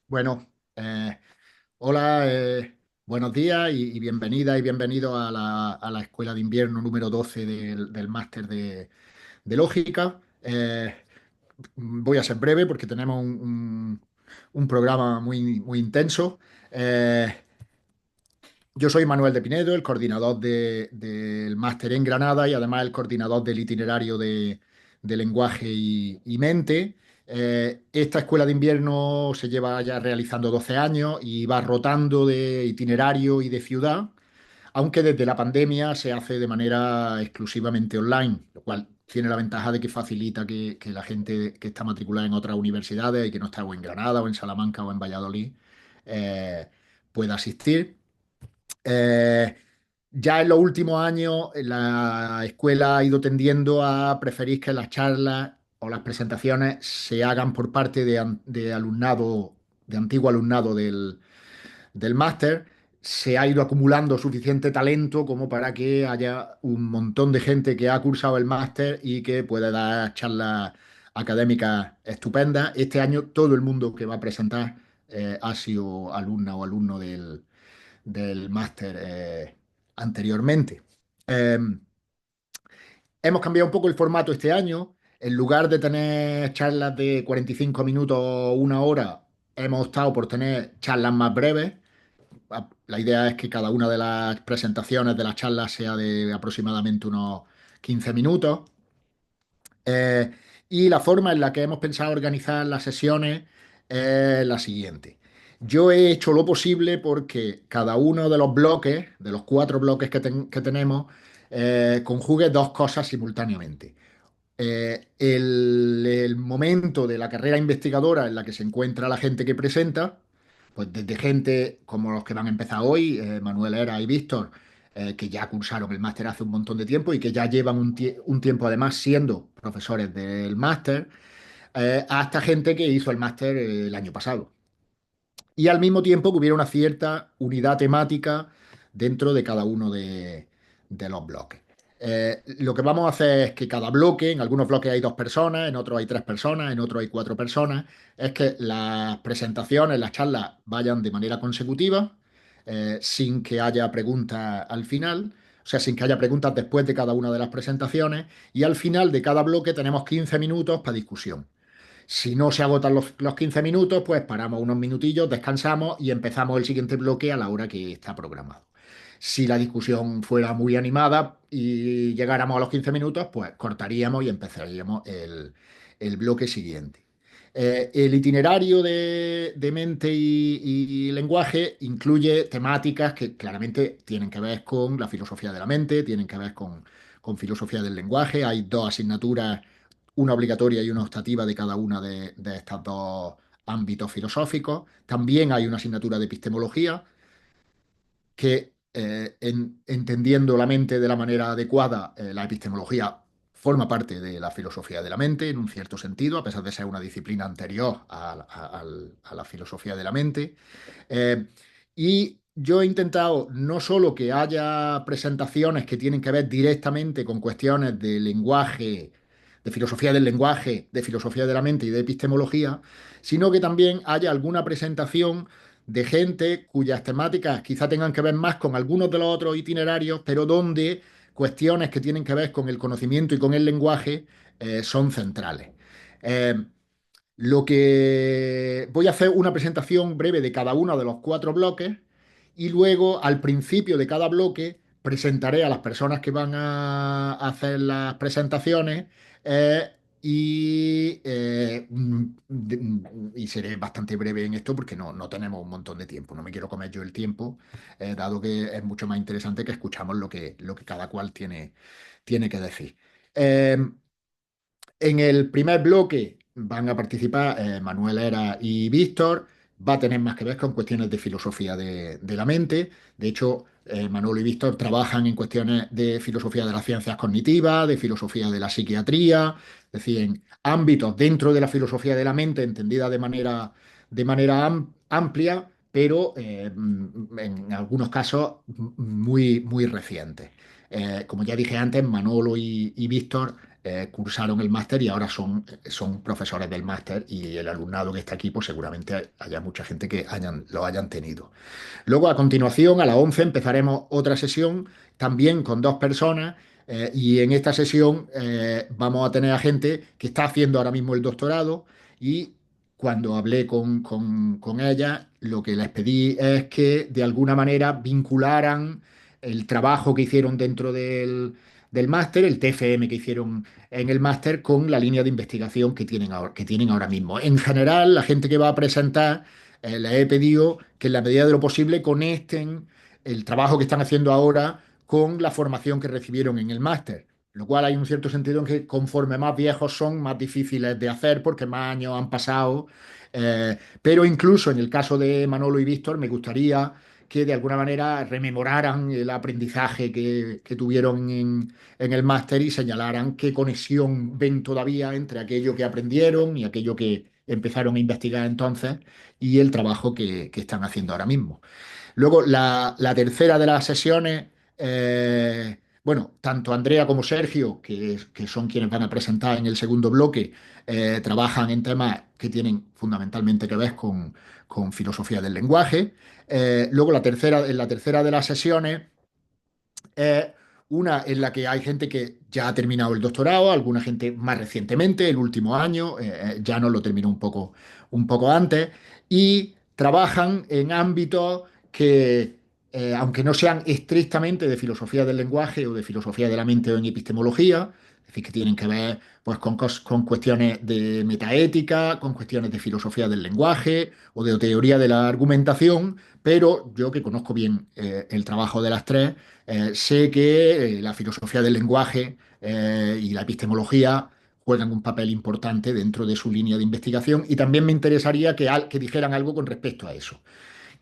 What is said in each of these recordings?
Bueno, hola, buenos días y bienvenida y bienvenido a la Escuela de Invierno número 12 del máster de Lógica. Voy a ser breve porque tenemos un programa muy intenso. Eh, yo soy Manuel de Pinedo, el coordinador del máster en Granada y además el coordinador del itinerario de lenguaje y mente. Esta escuela de invierno se lleva ya realizando 12 años y va rotando de itinerario y de ciudad, aunque desde la pandemia se hace de manera exclusivamente online, lo cual tiene la ventaja de que facilita que la gente que está matriculada en otras universidades y que no está o en Granada o en Salamanca o en Valladolid eh, pueda asistir. Eh, ya en los últimos años la escuela ha ido tendiendo a preferir que las charlas o las presentaciones se hagan por parte de alumnado, de antiguo alumnado del máster. Se ha ido acumulando suficiente talento como para que haya un montón de gente que ha cursado el máster y que puede dar charlas académicas estupendas. Este año todo el mundo que va a presentar ha sido alumna o alumno del máster anteriormente. Eh, Hemos cambiado un poco el formato este año. En lugar de tener charlas de 45 minutos o una hora, hemos optado por tener charlas más breves. La idea es que cada una de las presentaciones de las charlas sea de aproximadamente unos 15 minutos. Eh, y la forma en la que hemos pensado organizar las sesiones es la siguiente. Yo he hecho lo posible porque cada uno de los bloques, de los cuatro bloques que tenemos, conjugue dos cosas simultáneamente. El momento de la carrera investigadora en la que se encuentra la gente que presenta, pues desde gente como los que van a empezar hoy, Manuel Era y Víctor, que ya cursaron el máster hace un montón de tiempo y que ya llevan un tiempo además siendo profesores del máster, hasta gente que hizo el máster el año pasado y al mismo tiempo que hubiera una cierta unidad temática dentro de cada uno de los bloques. Lo que vamos a hacer es que cada bloque, en algunos bloques hay dos personas, en otros hay tres personas, en otros hay cuatro personas, es que las presentaciones, las charlas vayan de manera consecutiva, sin que haya preguntas al final, o sea, sin que haya preguntas después de cada una de las presentaciones, y al final de cada bloque tenemos 15 minutos para discusión. Si no se agotan los 15 minutos, pues paramos unos minutillos, descansamos y empezamos el siguiente bloque a la hora que está programado. Si la discusión fuera muy animada y llegáramos a los 15 minutos, pues cortaríamos y empezaríamos el bloque siguiente. El itinerario de mente y lenguaje incluye temáticas que claramente tienen que ver con la filosofía de la mente, tienen que ver con filosofía del lenguaje. Hay dos asignaturas, una obligatoria y una optativa de cada una de estos dos ámbitos filosóficos. También hay una asignatura de epistemología que, entendiendo la mente de la manera adecuada, la epistemología forma parte de la filosofía de la mente, en un cierto sentido, a pesar de ser una disciplina anterior a la filosofía de la mente. Eh, y yo he intentado no solo que haya presentaciones que tienen que ver directamente con cuestiones de lenguaje, de filosofía del lenguaje, de filosofía de la mente y de epistemología, sino que también haya alguna presentación de gente cuyas temáticas quizá tengan que ver más con algunos de los otros itinerarios, pero donde cuestiones que tienen que ver con el conocimiento y con el lenguaje son centrales. Eh, lo que voy a hacer una presentación breve de cada uno de los cuatro bloques y luego al principio de cada bloque presentaré a las personas que van a hacer las presentaciones, eh, y seré bastante breve en esto porque no tenemos un montón de tiempo. No me quiero comer yo el tiempo, dado que es mucho más interesante que escuchamos lo que cada cual tiene que decir. Eh, en el primer bloque van a participar Manuel Era y Víctor. Va a tener más que ver con cuestiones de filosofía de la mente. De hecho, Manuel y Víctor trabajan en cuestiones de filosofía de las ciencias cognitivas, de filosofía de la psiquiatría, es decir, en ámbitos dentro de la filosofía de la mente, entendida de manera amplia, pero en algunos casos muy recientes. Como ya dije antes, Manolo y Víctor cursaron el máster y ahora son profesores del máster, y el alumnado que está aquí, pues seguramente haya mucha gente que lo hayan tenido. Luego, a continuación, a las 11 empezaremos otra sesión, también con dos personas, y en esta sesión vamos a tener a gente que está haciendo ahora mismo el doctorado, y cuando hablé con ella, lo que les pedí es que de alguna manera vincularan el trabajo que hicieron dentro del máster, el TFM que hicieron en el máster, con la línea de investigación que tienen ahora mismo. En general, la gente que va a presentar, les he pedido que en la medida de lo posible conecten el trabajo que están haciendo ahora con la formación que recibieron en el máster. Lo cual hay un cierto sentido en que conforme más viejos son, más difíciles de hacer porque más años han pasado. Pero incluso en el caso de Manolo y Víctor, me gustaría que de alguna manera rememoraran el aprendizaje que tuvieron en el máster y señalaran qué conexión ven todavía entre aquello que aprendieron y aquello que empezaron a investigar entonces, y el trabajo que están haciendo ahora mismo. Luego, la tercera de las sesiones, bueno, tanto Andrea como Sergio, que son quienes van a presentar en el segundo bloque, trabajan en temas que tienen fundamentalmente que ver con filosofía del lenguaje. Luego, en la tercera de las sesiones, eh, una en la que hay gente que ya ha terminado el doctorado, alguna gente más recientemente, el último año, ya no lo terminó un poco antes, y trabajan en ámbitos que, aunque no sean estrictamente de filosofía del lenguaje o de filosofía de la mente o en epistemología, es decir, que tienen que ver pues, con cuestiones de metaética, con cuestiones de filosofía del lenguaje o de teoría de la argumentación, pero yo que conozco bien el trabajo de las tres, sé que la filosofía del lenguaje y la epistemología juegan un papel importante dentro de su línea de investigación, y también me interesaría que dijeran algo con respecto a eso.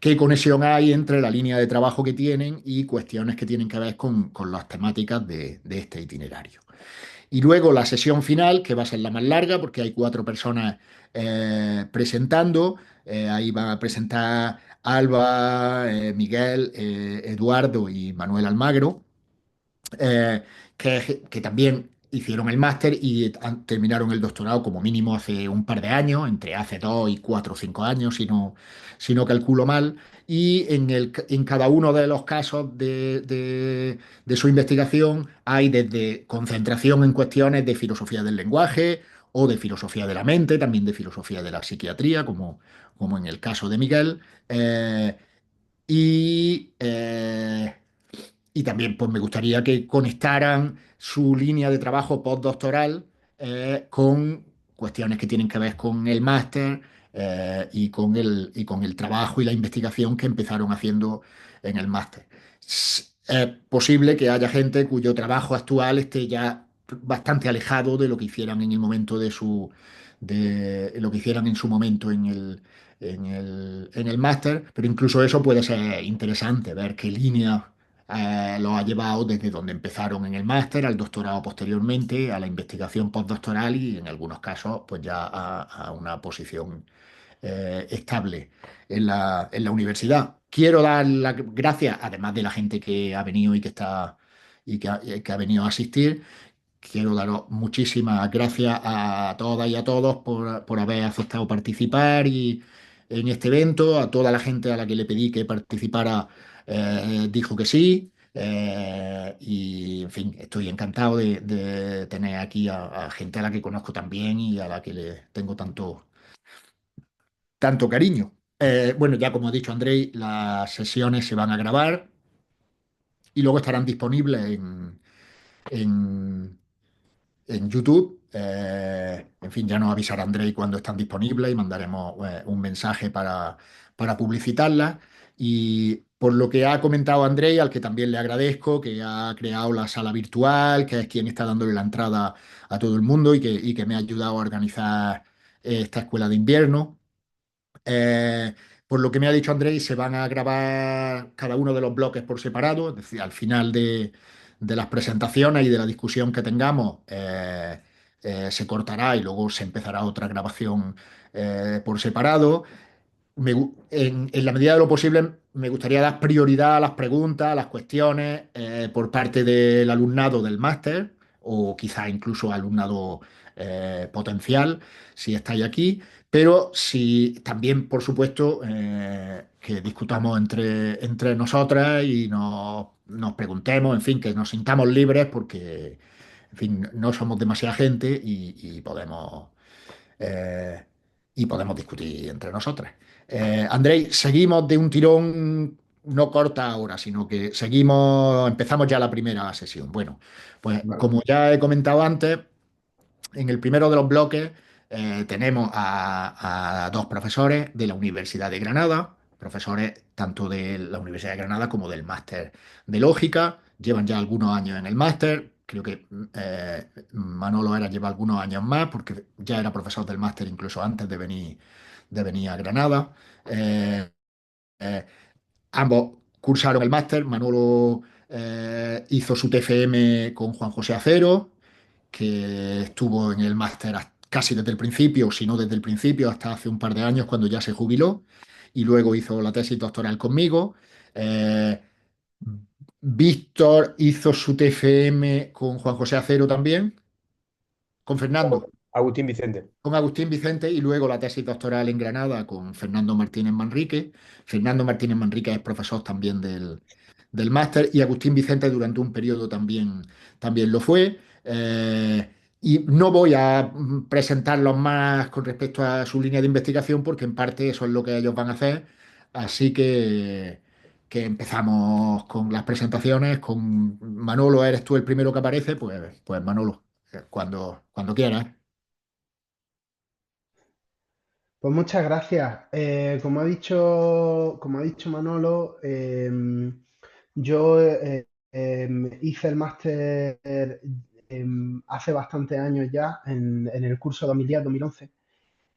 ¿Qué conexión hay entre la línea de trabajo que tienen y cuestiones que tienen que ver con las temáticas de este itinerario? Y luego la sesión final, que va a ser la más larga, porque hay cuatro personas presentando. Ahí van a presentar Alba, Miguel, Eduardo y Manuel Almagro, que también hicieron el máster y terminaron el doctorado como mínimo hace un par de años, entre hace 2 y 4 o 5 años, si no calculo mal. Y en cada uno de los casos de su investigación hay desde concentración en cuestiones de filosofía del lenguaje o de filosofía de la mente, también de filosofía de la psiquiatría, como en el caso de Miguel. Y y también pues, me gustaría que conectaran su línea de trabajo postdoctoral con cuestiones que tienen que ver con el máster, y con el trabajo y la investigación que empezaron haciendo en el máster. Es posible que haya gente cuyo trabajo actual esté ya bastante alejado de lo que hicieran en el momento de lo que hicieran en su momento en el máster, pero incluso eso puede ser interesante, ver qué línea lo ha llevado desde donde empezaron en el máster, al doctorado posteriormente, a la investigación postdoctoral y en algunos casos pues ya a una posición estable en la universidad. Quiero dar las gracias, además de la gente que ha venido y que ha venido a asistir. Quiero daros muchísimas gracias a todas y a todos por haber aceptado participar en este evento. A toda la gente a la que le pedí que participara, dijo que sí. Y, en fin, estoy encantado de tener aquí a gente a la que conozco también y a la que le tengo tanto cariño. Bueno, ya como ha dicho Andrei, las sesiones se van a grabar y luego estarán disponibles en, en YouTube. En fin, ya nos avisará Andrei cuando están disponibles y mandaremos un mensaje para publicitarlas. Y por lo que ha comentado Andrei, al que también le agradezco, que ha creado la sala virtual, que es quien está dándole la entrada a todo el mundo y que me ha ayudado a organizar esta escuela de invierno. Eh, por lo que me ha dicho Andrés, se van a grabar cada uno de los bloques por separado, es decir, al final de las presentaciones y de la discusión que tengamos, se cortará y luego se empezará otra grabación por separado. En la medida de lo posible, me gustaría dar prioridad a las preguntas, a las cuestiones por parte del alumnado del máster, o quizá incluso alumnado potencial, si estáis aquí, pero si también, por supuesto, que discutamos entre nosotras y nos preguntemos, en fin, que nos sintamos libres porque, en fin, no somos demasiada gente eh, y podemos discutir entre nosotras. Andrei, seguimos de un tirón, no corta ahora, sino que empezamos ya la primera sesión. Bueno, pues Vale. como ya he comentado antes, en el primero de los bloques tenemos a dos profesores de la Universidad de Granada, profesores tanto de la Universidad de Granada como del máster de lógica. Llevan ya algunos años en el máster. Creo que Manolo lleva algunos años más porque ya era profesor del máster incluso antes de venir a Granada. Eh, eh, Ambos cursaron el máster. Manolo hizo su TFM con Juan José Acero, que estuvo en el máster casi desde el principio, si no desde el principio, hasta hace un par de años cuando ya se jubiló, y luego hizo la tesis doctoral conmigo. Eh, Víctor hizo su TFM con Juan José Acero también, con Fernando. Agustín Vicente. Con Agustín Vicente y luego la tesis doctoral en Granada con Fernando Martínez Manrique. Fernando Martínez Manrique es profesor también del máster y Agustín Vicente durante un periodo también lo fue. Y no voy a presentarlos más con respecto a su línea de investigación porque en parte eso es lo que ellos van a hacer. Así que empezamos con las presentaciones. Con Manolo, eres tú el primero que aparece, pues Manolo, cuando quieras. Pues muchas gracias. Como ha dicho Manolo, yo hice el máster hace bastantes años ya, en el curso 2010-2011.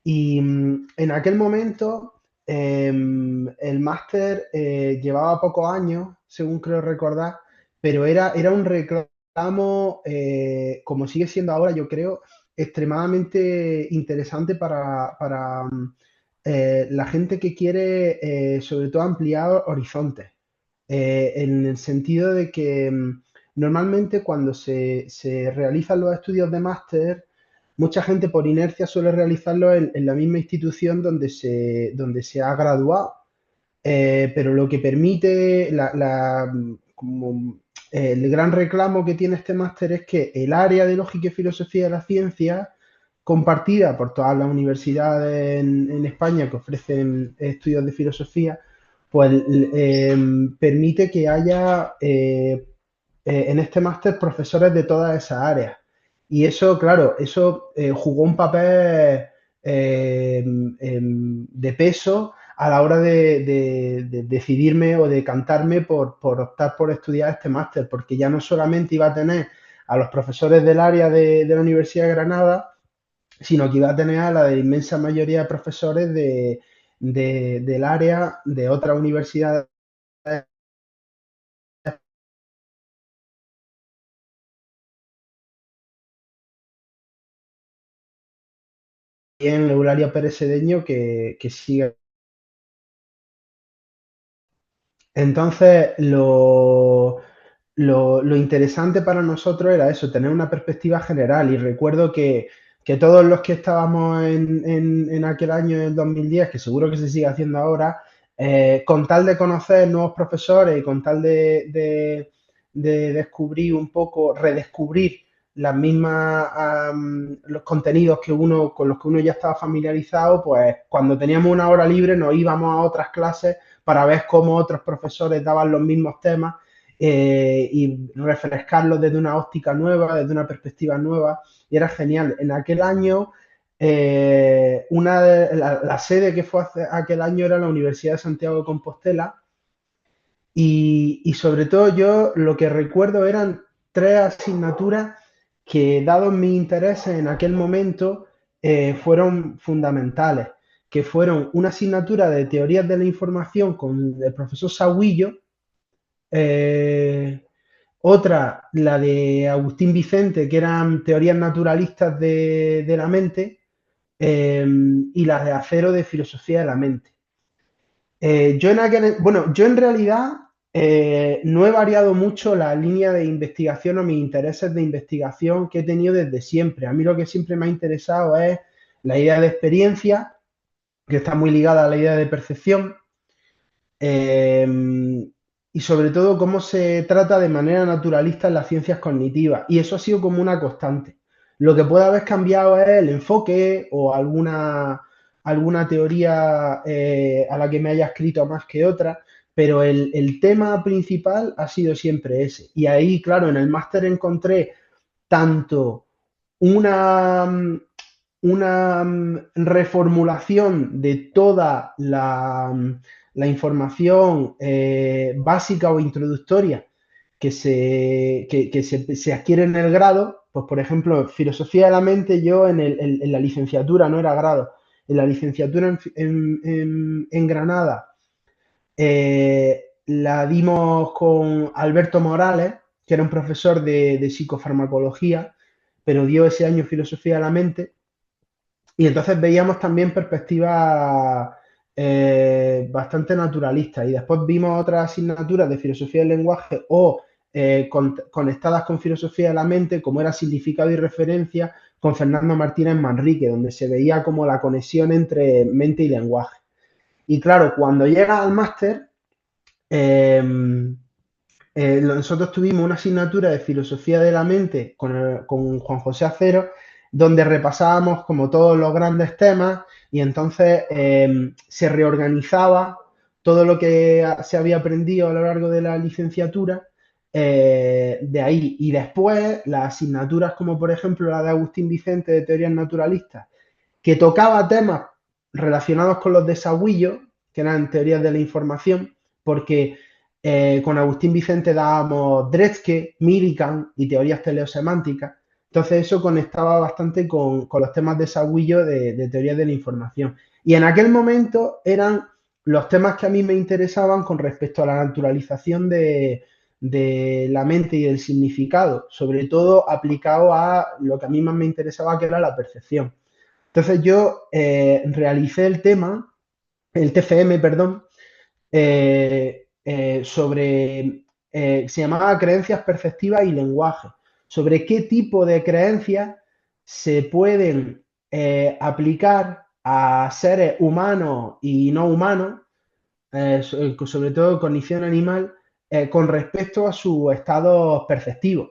Y en aquel momento el máster llevaba pocos años, según creo recordar, pero era un reclamo, como sigue siendo ahora, yo creo, extremadamente interesante para la gente que quiere, sobre todo, ampliar horizontes. En el sentido de que normalmente cuando se realizan los estudios de máster, mucha gente por inercia suele realizarlo en la misma institución donde se ha graduado. Pero lo que permite, el gran reclamo que tiene este máster es que el área de lógica y filosofía de la ciencia, compartida por todas las universidades en España que ofrecen estudios de filosofía, pues permite que haya en este máster profesores de todas esas áreas. Y eso, claro, eso jugó un papel de peso a la hora de decidirme o de cantarme por optar por estudiar este máster, porque ya no solamente iba a tener a los profesores del área de la Universidad de Granada, sino que iba a tener a la inmensa mayoría de profesores del área de otras universidades en Eulalia Pérez Cedeño que sigue. Entonces, lo interesante para nosotros era eso, tener una perspectiva general. Y recuerdo que todos los que estábamos en aquel año, en el 2010, que seguro que se sigue haciendo ahora, con tal de conocer nuevos profesores y con tal de descubrir un poco, redescubrir las mismas, los contenidos con los que uno ya estaba familiarizado, pues cuando teníamos una hora libre nos íbamos a otras clases para ver cómo otros profesores daban los mismos temas y refrescarlos desde una óptica nueva, desde una perspectiva nueva, y era genial. En aquel año, la sede que fue aquel año era la Universidad de Santiago de Compostela, y sobre todo yo lo que recuerdo eran tres asignaturas que, dados mis intereses en aquel momento, fueron fundamentales, que fueron una asignatura de teorías de la información con el profesor Sahuillo, eh, otra, la de Agustín Vicente, que eran teorías naturalistas de la mente, y las de Acero de filosofía de la mente. Bueno, yo en realidad no he variado mucho la línea de investigación o mis intereses de investigación que he tenido desde siempre. A mí lo que siempre me ha interesado es la idea de experiencia, que está muy ligada a la idea de percepción, eh, y sobre todo cómo se trata de manera naturalista en las ciencias cognitivas. Y eso ha sido como una constante. Lo que puede haber cambiado es el enfoque o alguna teoría a la que me haya escrito más que otra, pero el tema principal ha sido siempre ese. Y ahí, claro, en el máster encontré tanto una, una reformulación de toda la información básica o introductoria que se adquiere en el grado. Pues, por ejemplo, filosofía de la mente, yo en la licenciatura, no era grado, en la licenciatura en Granada, la dimos con Alberto Morales, que era un profesor de psicofarmacología, pero dio ese año filosofía de la mente. Y entonces veíamos también perspectivas bastante naturalistas. Y después vimos otras asignaturas de filosofía del lenguaje o conectadas con filosofía de la mente, como era significado y referencia, con Fernando Martínez Manrique, donde se veía como la conexión entre mente y lenguaje. Y claro, cuando llega al máster, eh, nosotros tuvimos una asignatura de filosofía de la mente con Juan José Acero, donde repasábamos como todos los grandes temas y entonces se reorganizaba todo lo que se había aprendido a lo largo de la licenciatura de ahí. Y después las asignaturas como por ejemplo la de Agustín Vicente de teorías naturalistas, que tocaba temas relacionados con los desagüillos, que eran teorías de la información, porque con Agustín Vicente dábamos Dretske, Millikan y teorías teleosemánticas. Entonces eso conectaba bastante con los temas de desagüillo de teorías de la información. Y en aquel momento eran los temas que a mí me interesaban con respecto a la naturalización de la mente y del significado, sobre todo aplicado a lo que a mí más me interesaba, que era la percepción. Entonces yo realicé el TFM, perdón, sobre, se llamaba creencias perceptivas y lenguaje, sobre qué tipo de creencias se pueden aplicar a seres humanos y no humanos, sobre todo cognición animal, con respecto a su estado perceptivo.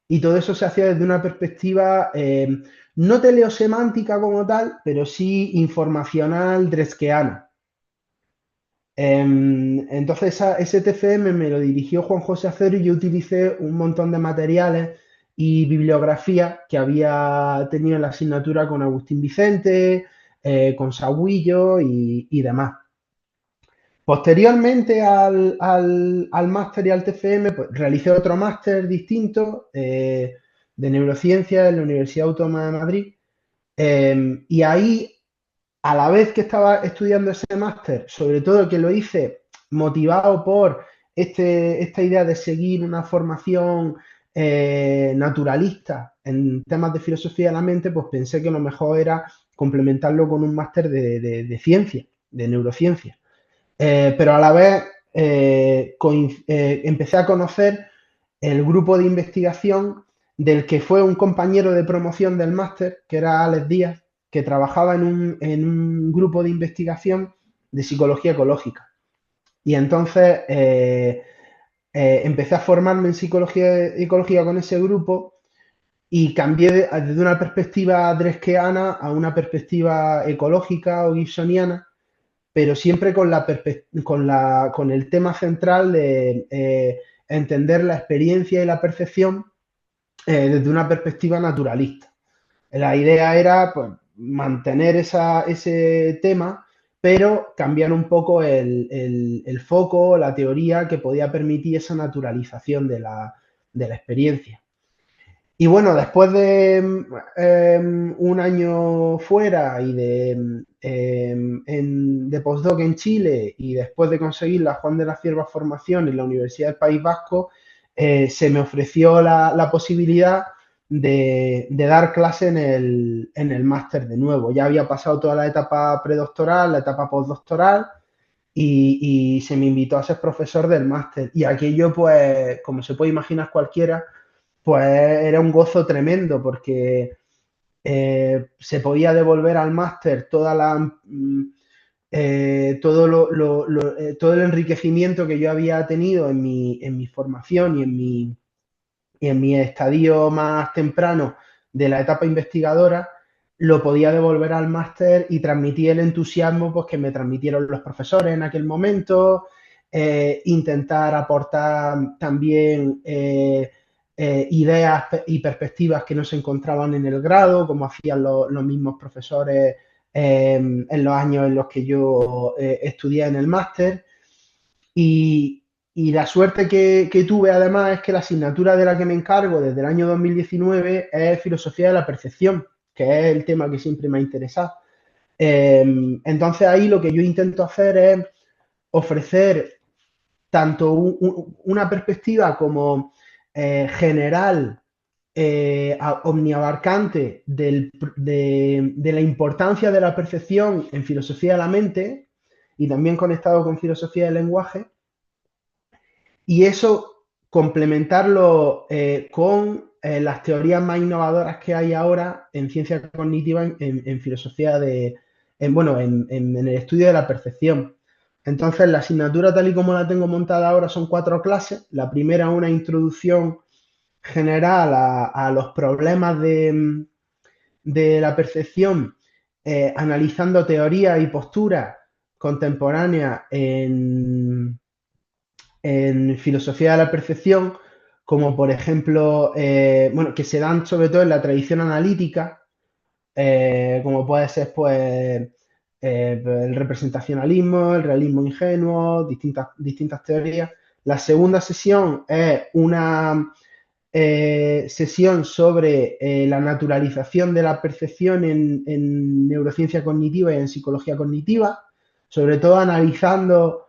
Y todo eso se hacía desde una perspectiva no teleosemántica como tal, pero sí informacional dresqueana. Entonces ese TFM me lo dirigió Juan José Acero y yo utilicé un montón de materiales y bibliografía que había tenido en la asignatura con Agustín Vicente, con Sahuillo y demás. Posteriormente al máster y al TFM, pues, realicé otro máster distinto de neurociencia en la Universidad Autónoma de Madrid. Y ahí, a la vez que estaba estudiando ese máster, sobre todo que lo hice motivado por esta idea de seguir una formación naturalista en temas de filosofía de la mente, pues pensé que lo mejor era complementarlo con un máster de ciencia, de neurociencia. Pero a la vez empecé a conocer el grupo de investigación del que fue un compañero de promoción del máster, que era Alex Díaz, que trabajaba en un grupo de investigación de psicología ecológica. Y entonces empecé a formarme en psicología ecológica con ese grupo y cambié desde una perspectiva dresqueana a una perspectiva ecológica o gibsoniana, pero siempre con el tema central de entender la experiencia y la percepción desde una perspectiva naturalista. La idea era pues, mantener ese tema, pero cambiar un poco el foco, la teoría que podía permitir esa naturalización de la experiencia. Y bueno, después de un año fuera y de postdoc en Chile y después de conseguir la Juan de la Cierva formación en la Universidad del País Vasco, se me ofreció la posibilidad de dar clase en el máster de nuevo. Ya había pasado toda la etapa predoctoral, la etapa postdoctoral y se me invitó a ser profesor del máster. Y aquello, pues, como se puede imaginar cualquiera, pues era un gozo tremendo porque se podía devolver al máster todo el enriquecimiento que yo había tenido en mi formación y en mi estadio más temprano de la etapa investigadora, lo podía devolver al máster y transmitir el entusiasmo pues, que me transmitieron los profesores en aquel momento, intentar aportar también ideas y perspectivas que no se encontraban en el grado, como hacían los mismos profesores en los años en los que yo estudié en el máster. Y, y la suerte que tuve además es que la asignatura de la que me encargo desde el año 2019 es filosofía de la percepción, que es el tema que siempre me ha interesado. Entonces ahí lo que yo intento hacer es ofrecer tanto una perspectiva como general, omniabarcante de la importancia de la percepción en filosofía de la mente y también conectado con filosofía del lenguaje, y eso complementarlo con las teorías más innovadoras que hay ahora en ciencia cognitiva, en filosofía bueno, en el estudio de la percepción. Entonces, la asignatura tal y como la tengo montada ahora son 4 clases. La primera, una introducción general a los problemas de la percepción, analizando teorías y posturas contemporáneas en filosofía de la percepción, como por ejemplo, bueno, que se dan sobre todo en la tradición analítica, como puede ser pues el representacionalismo, el realismo ingenuo, distintas teorías. La segunda sesión es una sesión sobre la naturalización de la percepción en neurociencia cognitiva y en psicología cognitiva, sobre todo analizando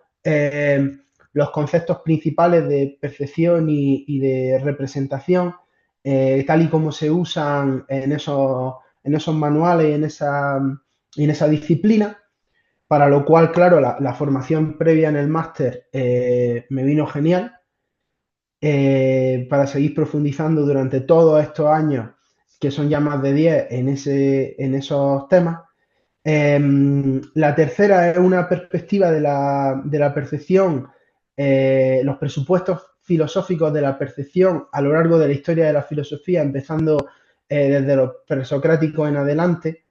los conceptos principales de percepción y de representación, tal y como se usan en esos manuales y en esa disciplina, para lo cual, claro, la formación previa en el máster me vino genial para seguir profundizando durante todos estos años, que son ya más de 10 en esos temas. La tercera es una perspectiva de la percepción, los presupuestos filosóficos de la percepción a lo largo de la historia de la filosofía, empezando desde los presocráticos en adelante,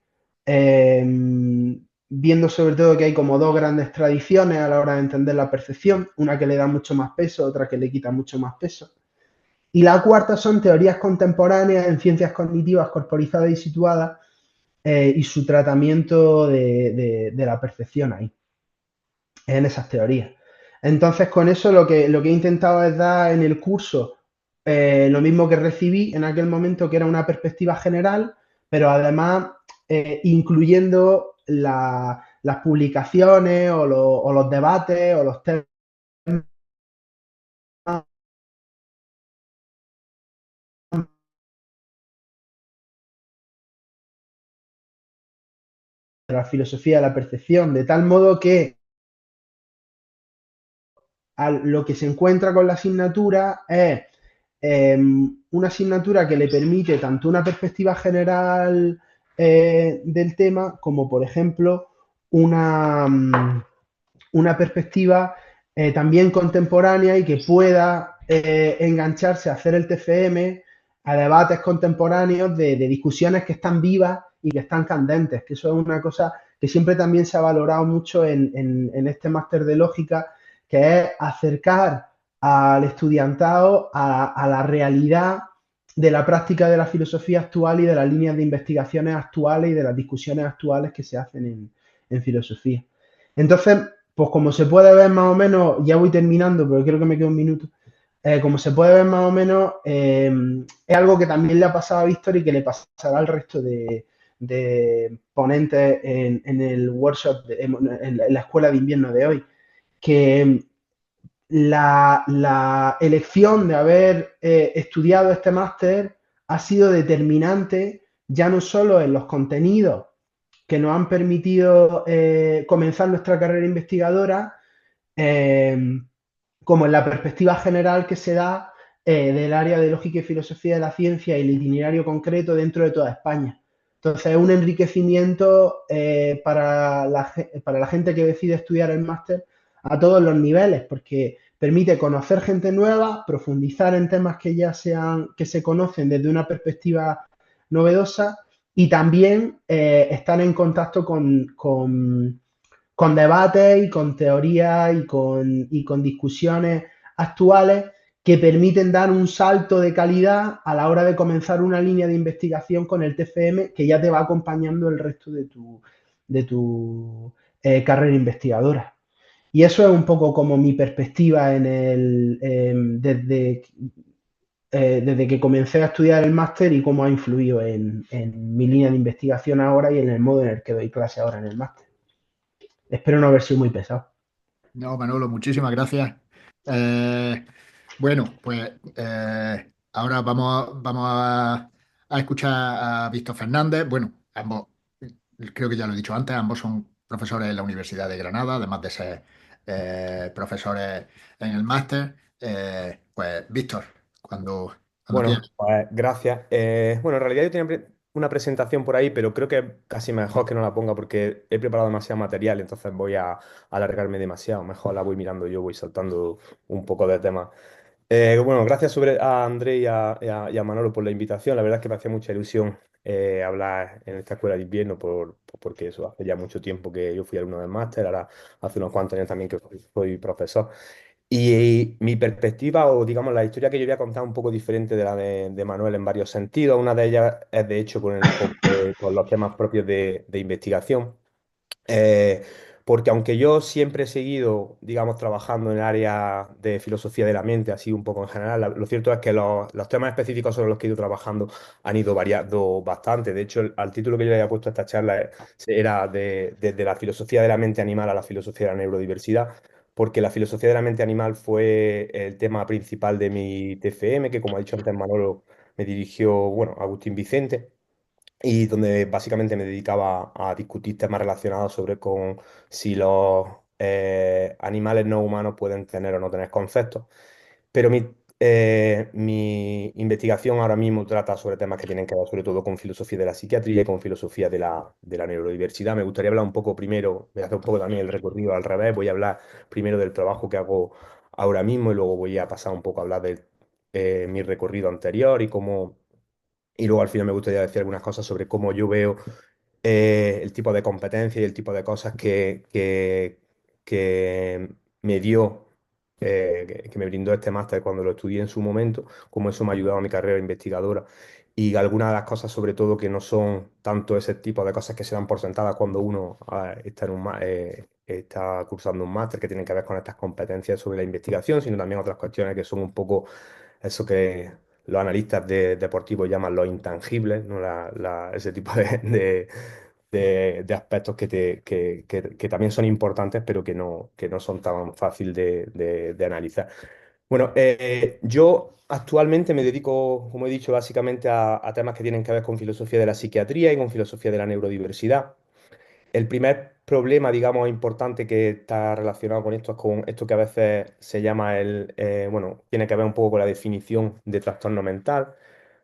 viendo sobre todo que hay como dos grandes tradiciones a la hora de entender la percepción, una que le da mucho más peso, otra que le quita mucho más peso. Y la cuarta son teorías contemporáneas en ciencias cognitivas corporizadas y situadas, y su tratamiento de la percepción ahí, en esas teorías. Entonces, con eso lo que he intentado es dar en el curso lo mismo que recibí en aquel momento, que era una perspectiva general, pero además incluyendo las publicaciones o los debates o los temas de la filosofía de la percepción, de tal modo que lo que se encuentra con la asignatura es una asignatura que le permite tanto una perspectiva general del tema como, por ejemplo, una perspectiva también contemporánea y que pueda engancharse a hacer el TFM, a debates contemporáneos de discusiones que están vivas y que están candentes, que eso es una cosa que siempre también se ha valorado mucho en este máster de lógica, que es acercar al estudiantado a la realidad de la práctica de la filosofía actual y de las líneas de investigaciones actuales y de las discusiones actuales que se hacen en filosofía. Entonces, pues como se puede ver más o menos, ya voy terminando, pero creo que me queda un minuto. Como se puede ver más o menos, es algo que también le ha pasado a Víctor y que le pasará al resto de ponentes en el workshop, en la escuela de invierno de hoy, que la elección de haber estudiado este máster ha sido determinante ya no solo en los contenidos que nos han permitido comenzar nuestra carrera investigadora, eh, como en la perspectiva general que se da del área de lógica y filosofía de la ciencia y el itinerario concreto dentro de toda España. Entonces, es un enriquecimiento para la gente que decide estudiar el máster a todos los niveles, porque permite conocer gente nueva, profundizar en temas que ya sean, que se conocen desde una perspectiva novedosa y también estar en contacto con debates y con teorías y con discusiones actuales que permiten dar un salto de calidad a la hora de comenzar una línea de investigación con el TFM que ya te va acompañando el resto de tu carrera investigadora. Y eso es un poco como mi perspectiva desde que comencé a estudiar el máster y cómo ha influido en mi línea de investigación ahora y en el modo en el que doy clase ahora en el máster. Espero no haber sido muy pesado. No, Manolo, muchísimas gracias. Eh, bueno, pues ahora a escuchar a Víctor Fernández. Bueno, ambos, creo que ya lo he dicho antes, ambos son profesores en la Universidad de Granada, además de ser profesores en el máster. Pues Víctor, cuando Bueno, quieras. pues gracias. Bueno, en realidad yo tenía una presentación por ahí, pero creo que es casi mejor que no la ponga porque he preparado demasiado material, entonces voy a alargarme demasiado. Mejor la voy mirando yo, voy saltando un poco de tema. Bueno, gracias a André y a Manolo por la invitación. La verdad es que me hacía mucha ilusión hablar en esta escuela de invierno porque eso hace ya mucho tiempo que yo fui alumno del máster, ahora hace unos cuantos años también que soy profesor. Y mi perspectiva, o digamos la historia que yo voy a contar, es un poco diferente de la de Manuel en varios sentidos. Una de ellas es, de hecho, con el enfoque, con los temas propios de investigación. Eh, Porque aunque yo siempre he seguido, digamos, trabajando en el área de filosofía de la mente, así un poco en general, lo cierto es que los temas específicos sobre los que he ido trabajando han ido variando bastante. De hecho, al título que yo le había puesto a esta charla era desde la filosofía de la mente animal a la filosofía de la neurodiversidad, porque la filosofía de la mente animal fue el tema principal de mi TFM, que como ha dicho antes Manolo, me dirigió, bueno, Agustín Vicente y donde básicamente me dedicaba a discutir temas relacionados sobre con si los animales no humanos pueden tener o no tener conceptos. Pero mi investigación ahora mismo trata sobre temas que tienen que ver sobre todo con filosofía de la psiquiatría y con filosofía de la neurodiversidad. Me gustaría hablar un poco primero, voy a hacer un poco también el recorrido al revés, voy a hablar primero del trabajo que hago ahora mismo y luego voy a pasar un poco a hablar de mi recorrido anterior y cómo... Y luego al final me gustaría decir algunas cosas sobre cómo yo veo el tipo de competencia y el tipo de cosas que me dio, que me brindó este máster cuando lo estudié en su momento, cómo eso me ha ayudado a mi carrera investigadora. Y algunas de las cosas, sobre todo, que no son tanto ese tipo de cosas que se dan por sentadas cuando uno está, está cursando un máster que tienen que ver con estas competencias sobre la investigación, sino también otras cuestiones que son un poco eso que los analistas deportivos llaman los intangibles, ¿no? Ese tipo de aspectos que también son importantes, pero que no son tan fácil de analizar. Bueno, yo actualmente me dedico, como he dicho, básicamente a temas que tienen que ver con filosofía de la psiquiatría y con filosofía de la neurodiversidad. El primer problema, digamos, importante que está relacionado con esto es con esto que a veces se llama bueno, tiene que ver un poco con la definición de trastorno mental.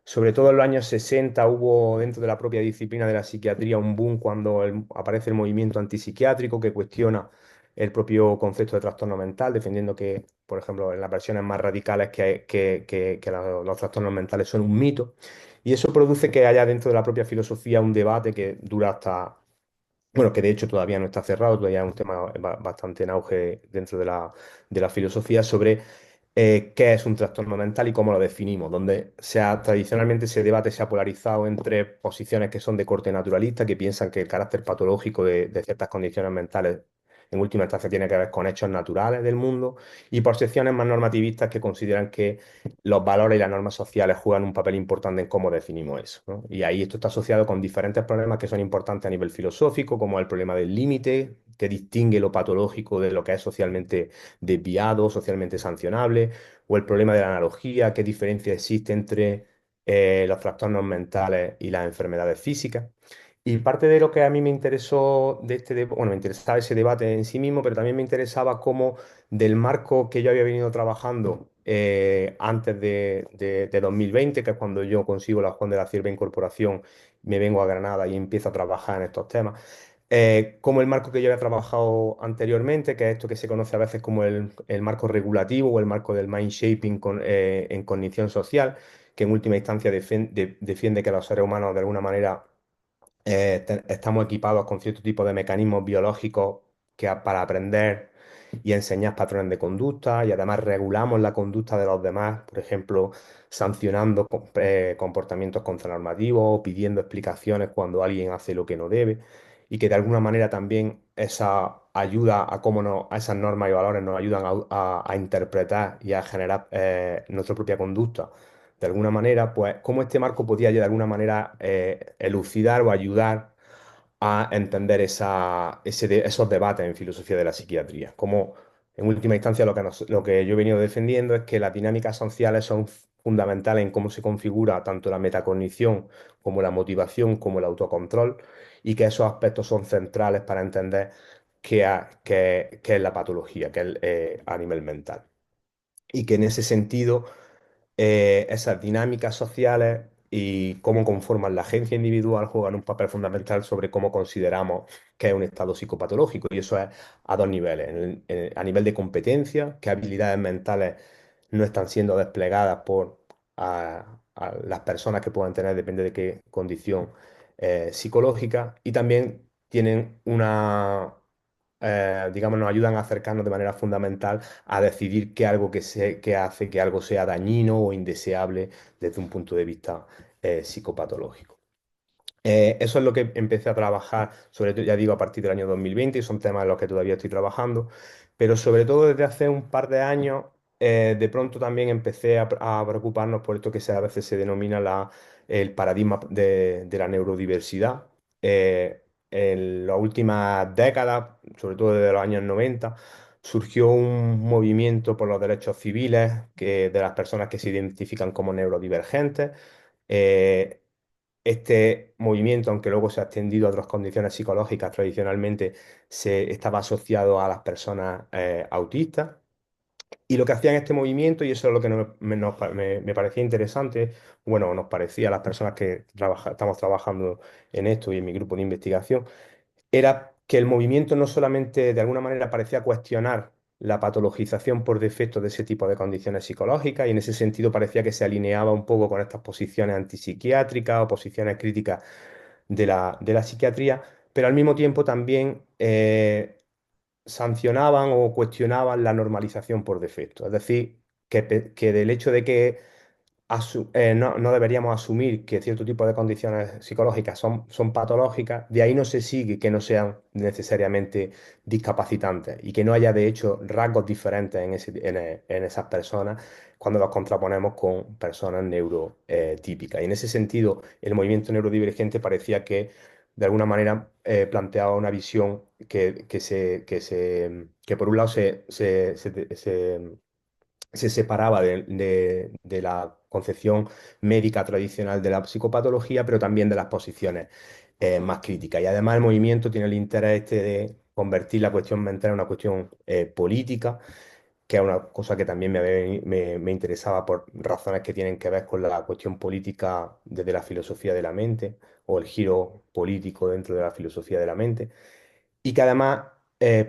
Sobre todo en los años 60 hubo dentro de la propia disciplina de la psiquiatría un boom cuando aparece el movimiento antipsiquiátrico que cuestiona el propio concepto de trastorno mental, defendiendo que, por ejemplo, en las versiones más radicales que los trastornos mentales son un mito. Y eso produce que haya dentro de la propia filosofía un debate que dura hasta bueno, que de hecho todavía no está cerrado, todavía es un tema bastante en auge dentro de la filosofía sobre qué es un trastorno mental y cómo lo definimos, donde tradicionalmente ese debate se ha polarizado entre posiciones que son de corte naturalista, que piensan que el carácter patológico de ciertas condiciones mentales en última instancia tiene que ver con hechos naturales del mundo, y posiciones más normativistas que consideran que los valores y las normas sociales juegan un papel importante en cómo definimos eso, ¿no? Y ahí esto está asociado con diferentes problemas que son importantes a nivel filosófico, como el problema del límite, que distingue lo patológico de lo que es socialmente desviado, socialmente sancionable, o el problema de la analogía, qué diferencia existe entre los trastornos mentales y las enfermedades físicas. Y parte de lo que a mí me interesó de este debate, bueno, me interesaba ese debate en sí mismo, pero también me interesaba cómo del marco que yo había venido trabajando antes de 2020, que es cuando yo consigo la Juan de la Cierva Incorporación, me vengo a Granada y empiezo a trabajar en estos temas, como el marco que yo había trabajado anteriormente, que es esto que se conoce a veces como el marco regulativo o el marco del mind shaping en cognición social, que en última instancia defiende que los seres humanos de alguna manera estamos equipados con cierto tipo de mecanismos biológicos para aprender y enseñar patrones de conducta y además regulamos la conducta de los demás, por ejemplo, sancionando comportamientos contranormativos o pidiendo explicaciones cuando alguien hace lo que no debe y que de alguna manera también esa ayuda a a esas normas y valores nos ayudan a interpretar y a generar nuestra propia conducta de alguna manera, pues cómo este marco podía de alguna manera elucidar o ayudar a entender esos debates en filosofía de la psiquiatría. Como en última instancia lo que yo he venido defendiendo es que las dinámicas sociales son fundamentales en cómo se configura tanto la metacognición como la motivación, como el autocontrol, y que esos aspectos son centrales para entender qué es la patología, qué es a nivel mental. Y que en ese sentido esas dinámicas sociales y cómo conforman la agencia individual juegan un papel fundamental sobre cómo consideramos que es un estado psicopatológico. Y eso es a dos niveles. A nivel de competencia, qué habilidades mentales no están siendo desplegadas por a las personas que puedan tener, depende de qué condición psicológica. Y también tienen digamos, nos ayudan a acercarnos de manera fundamental a decidir que hace que algo sea dañino o indeseable desde un punto de vista psicopatológico. Eso es lo que empecé a trabajar, sobre todo, ya digo, a partir del año 2020, y son temas en los que todavía estoy trabajando, pero sobre todo desde hace un par de años, de pronto también empecé a preocuparnos por esto que a veces se denomina el paradigma de la neurodiversidad. En las últimas décadas, sobre todo desde los años 90, surgió un movimiento por los derechos civiles de las personas que se identifican como neurodivergentes. Eh, este movimiento, aunque luego se ha extendido a otras condiciones psicológicas, tradicionalmente se estaba asociado a las personas autistas. Y lo que hacían este movimiento, y eso es lo que me parecía interesante, bueno, nos parecía a las personas que estamos trabajando en esto y en mi grupo de investigación, era que el movimiento no solamente de alguna manera parecía cuestionar la patologización por defecto de ese tipo de condiciones psicológicas y en ese sentido parecía que se alineaba un poco con estas posiciones antipsiquiátricas o posiciones críticas de la psiquiatría, pero al mismo tiempo también sancionaban o cuestionaban la normalización por defecto. Es decir, que del hecho de que no deberíamos asumir que cierto tipo de condiciones psicológicas son patológicas, de ahí no se sigue que no sean necesariamente discapacitantes y que no haya de hecho rasgos diferentes en esas personas cuando los contraponemos con personas neurotípicas. Y en ese sentido, el movimiento neurodivergente parecía que de alguna manera planteaba una visión que por un lado se separaba de la concepción médica tradicional de la psicopatología, pero también de las posiciones más críticas. Y además el movimiento tiene el interés este de convertir la cuestión mental en una cuestión política, que es una cosa que también me interesaba por razones que tienen que ver con la cuestión política desde la filosofía de la mente o el giro político dentro de la filosofía de la mente y que además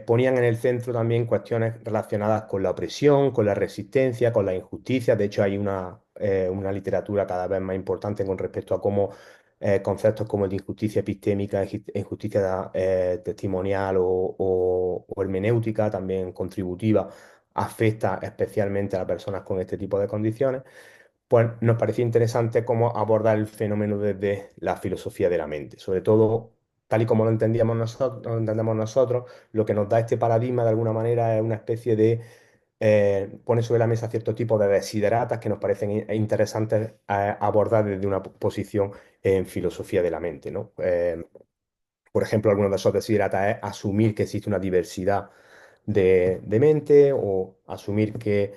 ponían en el centro también cuestiones relacionadas con la opresión, con la resistencia, con la injusticia. De hecho, hay una literatura cada vez más importante con respecto a cómo conceptos como el de injusticia epistémica, injusticia testimonial o hermenéutica, también contributiva, afecta especialmente a personas con este tipo de condiciones. Pues nos parecía interesante cómo abordar el fenómeno desde la filosofía de la mente, sobre todo tal y como lo entendemos nosotros, lo que nos da este paradigma de alguna manera es una especie de pone sobre la mesa cierto tipo de desideratas que nos parecen interesantes abordar desde una posición en filosofía de la mente, ¿no? Por ejemplo, algunos de esos desideratas es asumir que existe una diversidad de mente o asumir que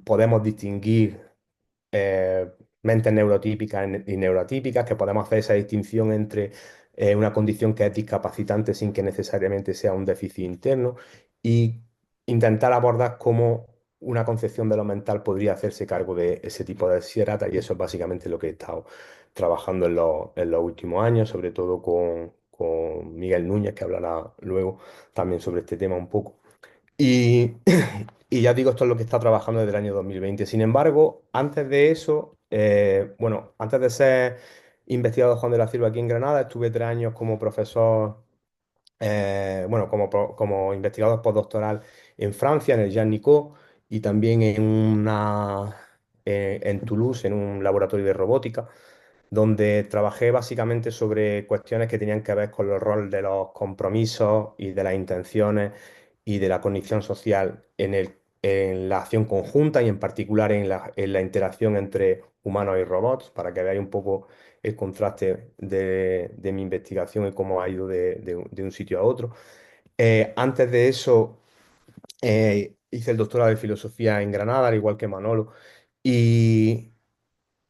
podemos distinguir mentes neurotípicas y neuroatípicas, que podemos hacer esa distinción entre una condición que es discapacitante sin que necesariamente sea un déficit interno y intentar abordar cómo una concepción de lo mental podría hacerse cargo de ese tipo de desiderata y eso es básicamente lo que he estado trabajando en los últimos años, sobre todo con Miguel Núñez, que hablará luego también sobre este tema un poco. Y, y ya digo, esto es lo que está trabajando desde el año 2020. Sin embargo, antes de eso, bueno, antes de ser investigador Juan de la Cierva aquí en Granada, estuve 3 años como profesor, bueno, como investigador postdoctoral en Francia, en el Jean Nicot, y también en Toulouse, en un laboratorio de robótica donde trabajé básicamente sobre cuestiones que tenían que ver con el rol de los compromisos y de las intenciones y de la cognición social en la acción conjunta y en particular en la interacción entre humanos y robots, para que veáis un poco el contraste de mi investigación y cómo ha ido de un sitio a otro. Antes de eso, hice el doctorado de filosofía en Granada, al igual que Manolo, y,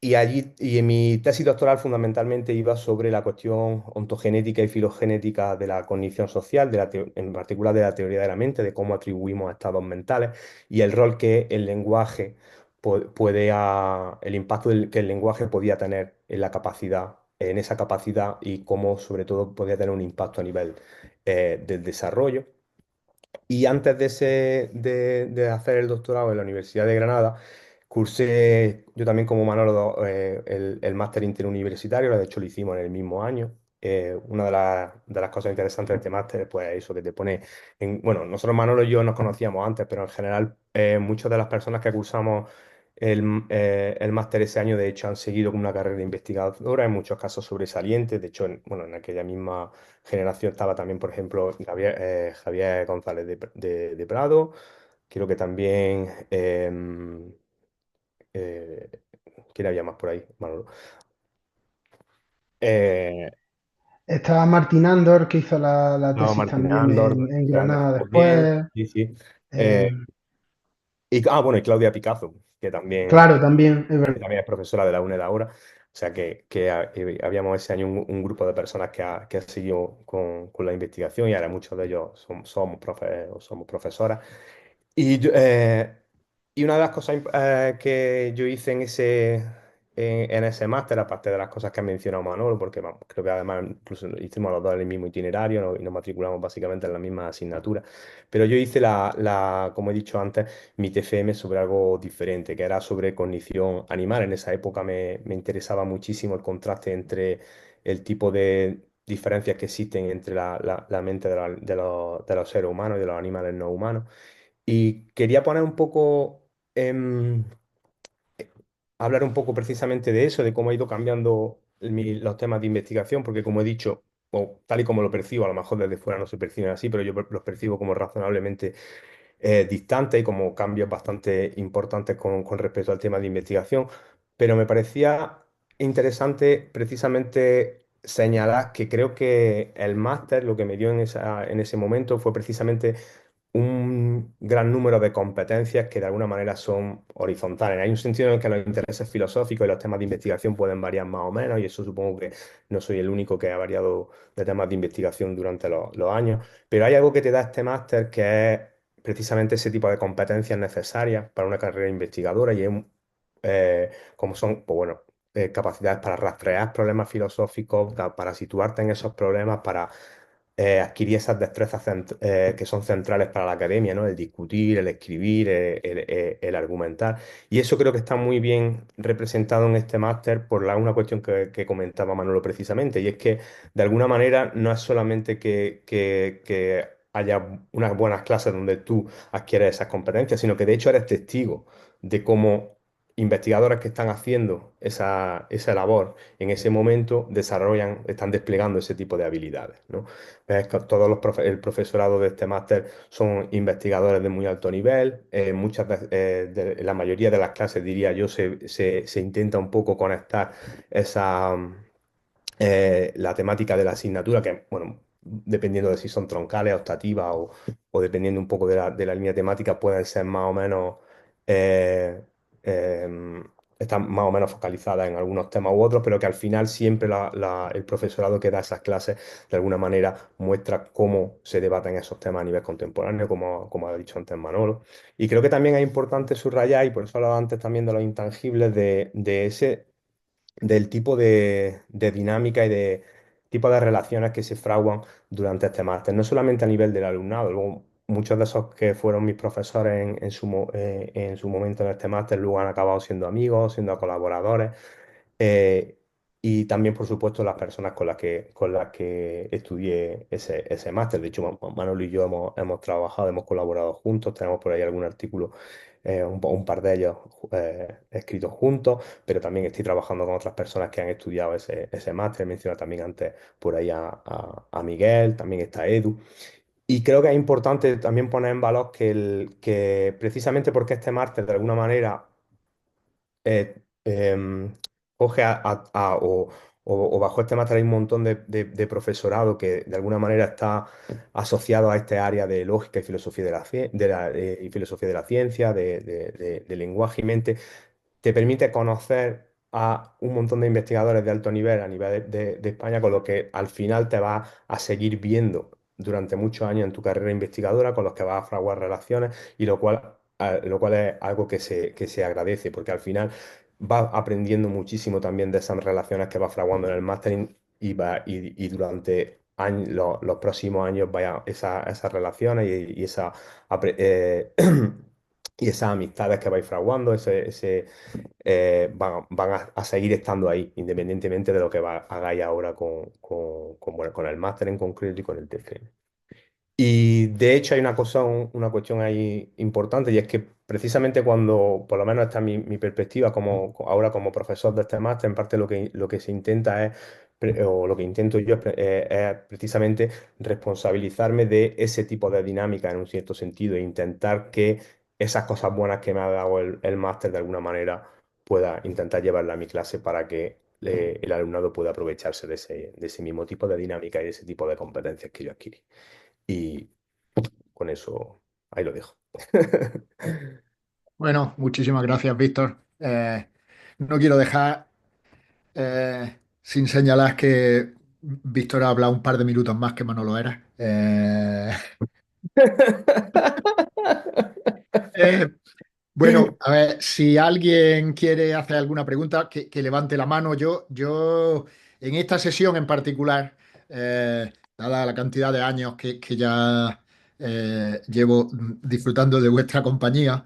y allí, y en mi tesis doctoral fundamentalmente iba sobre la cuestión ontogenética y filogenética de la cognición social, en particular de la teoría de la mente, de cómo atribuimos estados mentales y el rol que el lenguaje el impacto que el lenguaje podía tener en la capacidad, en esa capacidad y cómo sobre todo podía tener un impacto a nivel del desarrollo. Y antes de hacer el doctorado en la Universidad de Granada, cursé yo también como Manolo el máster interuniversitario, de hecho lo hicimos en el mismo año. Una de las cosas interesantes de este máster es pues, eso que te pone bueno, nosotros Manolo y yo nos conocíamos antes, pero en general muchas de las personas que cursamos el máster ese año de hecho han seguido con una carrera investigadora, en muchos casos sobresalientes. De hecho, bueno, en aquella misma generación estaba también, por ejemplo, Javier González de Prado. Creo que también. Eh, ¿Quién había más por ahí, Manolo? Eh, Estaba Martin Andor, que hizo la no, tesis Martín también Andor, en Granada también. después. Sí, sí. Eh, Eh, bueno, y Claudia Picazo, que también, claro, también, es que verdad. también es profesora de la UNED ahora. O sea que habíamos ese año un grupo de personas que ha seguido con la investigación y ahora muchos de ellos somos profesoras. Y una de las cosas que yo hice en ese máster, aparte de las cosas que ha mencionado Manolo, porque creo que además incluso hicimos los dos el mismo itinerario, ¿no? Y nos matriculamos básicamente en la misma asignatura, pero yo hice como he dicho antes, mi TFM sobre algo diferente, que era sobre cognición animal. En esa época me interesaba muchísimo el contraste entre el tipo de diferencias que existen entre la mente de los seres humanos y de los animales no humanos. Y quería poner un poco, hablar un poco precisamente de eso, de cómo ha ido cambiando los temas de investigación, porque como he dicho, o tal y como lo percibo, a lo mejor desde fuera no se perciben así, pero yo los percibo como razonablemente distantes y como cambios bastante importantes con respecto al tema de investigación. Pero me parecía interesante precisamente señalar que creo que el máster lo que me dio en ese momento fue precisamente un gran número de competencias que de alguna manera son horizontales. Hay un sentido en el que los intereses filosóficos y los temas de investigación pueden variar más o menos, y eso supongo que no soy el único que ha variado de temas de investigación durante los años, pero hay algo que te da este máster que es precisamente ese tipo de competencias necesarias para una carrera investigadora y es como son, pues bueno, capacidades para rastrear problemas filosóficos, para situarte en esos problemas, para adquirir esas destrezas que son centrales para la academia, ¿no? El discutir, el escribir, el argumentar. Y eso creo que está muy bien representado en este máster por una cuestión que comentaba Manolo precisamente, y es que de alguna manera no es solamente que haya unas buenas clases donde tú adquieres esas competencias, sino que de hecho eres testigo de cómo investigadores que están haciendo esa labor en ese momento están desplegando ese tipo de habilidades, ¿no? Ves que el profesorado de este máster son investigadores de muy alto nivel. Muchas veces, la mayoría de las clases, diría yo, se intenta un poco conectar la temática de la asignatura, que, bueno, dependiendo de si son troncales, optativas o dependiendo un poco de la línea temática, pueden ser más o menos eh, em, están más o menos focalizadas en algunos temas u otros, pero que al final siempre el profesorado que da esas clases de alguna manera muestra cómo se debaten esos temas a nivel contemporáneo, como ha dicho antes Manolo. Y creo que también es importante subrayar, y por eso hablaba antes también de los intangibles, del tipo de dinámica y de tipo de relaciones que se fraguan durante este máster, no solamente a nivel del alumnado, luego muchos de esos que fueron mis profesores en su momento en este máster luego han acabado siendo amigos, siendo colaboradores, eh, y también, por supuesto, las personas con las que estudié ese máster. De hecho, Manolo y yo hemos trabajado, hemos colaborado juntos, tenemos por ahí algún artículo, un par de ellos escritos juntos, pero también estoy trabajando con otras personas que han estudiado ese máster. Mencioné también antes por ahí a Miguel, también está Edu. Y creo que es importante también poner en valor que precisamente porque este máster de alguna manera coge o bajo este máster hay un montón de profesorado que de alguna manera está asociado a este área de lógica y filosofía y filosofía de la ciencia, de lenguaje y mente, te permite conocer a un montón de investigadores de alto nivel a nivel de España, con lo que al final te vas a seguir viendo durante muchos años en tu carrera investigadora, con los que vas a fraguar relaciones, y lo cual es algo que se agradece, porque al final vas aprendiendo muchísimo también de esas relaciones que vas fraguando en el máster y durante los próximos años vaya esas relaciones y esas amistades que vais fraguando, van a seguir estando ahí, independientemente de lo que hagáis ahora bueno, con el máster en concreto y con el TFM. Y de hecho hay una cuestión ahí importante, y es que precisamente cuando, por lo menos esta es mi perspectiva ahora como profesor de este máster, en parte lo que se intenta o lo que intento yo es precisamente responsabilizarme de ese tipo de dinámica en un cierto sentido e intentar que esas cosas buenas que me ha dado el máster de alguna manera pueda intentar llevarla a mi clase para que el alumnado pueda aprovecharse de ese mismo tipo de dinámica y de ese tipo de competencias que yo adquirí. Y con eso, ahí lo dejo. Bueno, muchísimas gracias, Víctor. No quiero dejar sin señalar que Víctor ha hablado un par de minutos más que Manolo era. Eh, bueno, a ver, si alguien quiere hacer alguna pregunta, que levante la mano. Yo, en esta sesión en particular, dada la cantidad de años que ya llevo disfrutando de vuestra compañía,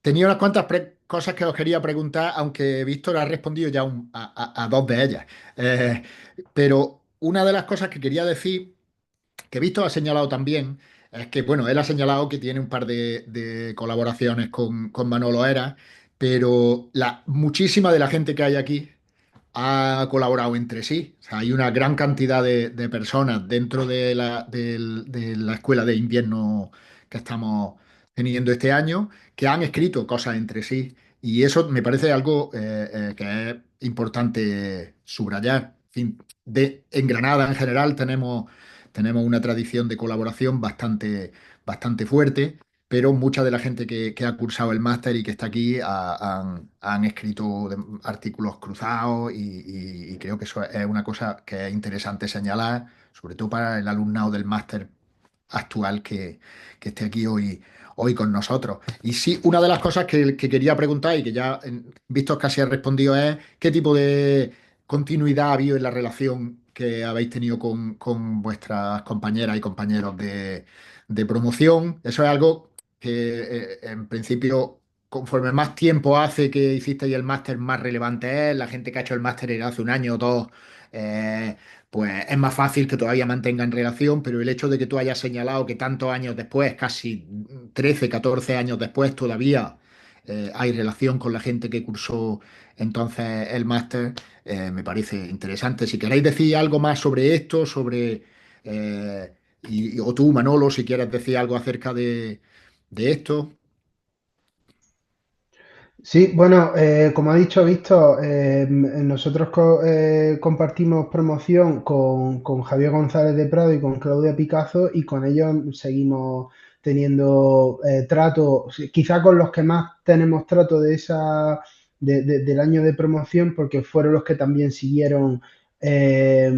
tenía unas cuantas cosas que os quería preguntar, aunque Víctor ha respondido ya a dos de ellas. Eh, pero una de las cosas que quería decir, que Víctor ha señalado también, es que, bueno, él ha señalado que tiene un par de colaboraciones con Manolo Era, pero muchísima de la gente que hay aquí ha colaborado entre sí. O sea, hay una gran cantidad de personas dentro de la escuela de invierno que estamos teniendo este año que han escrito cosas entre sí. Y eso me parece algo que es importante subrayar. En fin, en Granada en general tenemos una tradición de colaboración bastante fuerte, pero mucha de la gente que ha cursado el máster y que está aquí han escrito artículos cruzados y creo que eso es una cosa que es interesante señalar, sobre todo para el alumnado del máster actual que esté aquí hoy con nosotros. Y sí, una de las cosas que quería preguntar y que ya Víctor casi ha respondido es ¿qué tipo de continuidad ha habido en la relación que habéis tenido con vuestras compañeras y compañeros de promoción? Eso es algo que en principio, conforme más tiempo hace que hicisteis el máster, más relevante es. La gente que ha hecho el máster hace un año o dos, eh, pues es más fácil que todavía mantengan relación, pero el hecho de que tú hayas señalado que tantos años después, casi 13 14 años después, todavía hay relación con la gente que cursó entonces el máster, me parece interesante. Si queréis decir algo más sobre esto, eh, o tú, Manolo, si quieres decir algo acerca de esto. Sí, bueno, como ha dicho Víctor, nosotros compartimos promoción con Javier González de Prado y con Claudia Picazo, y con ellos seguimos teniendo trato, sí, quizá con los que más tenemos trato del año de promoción porque fueron los que también siguieron eh,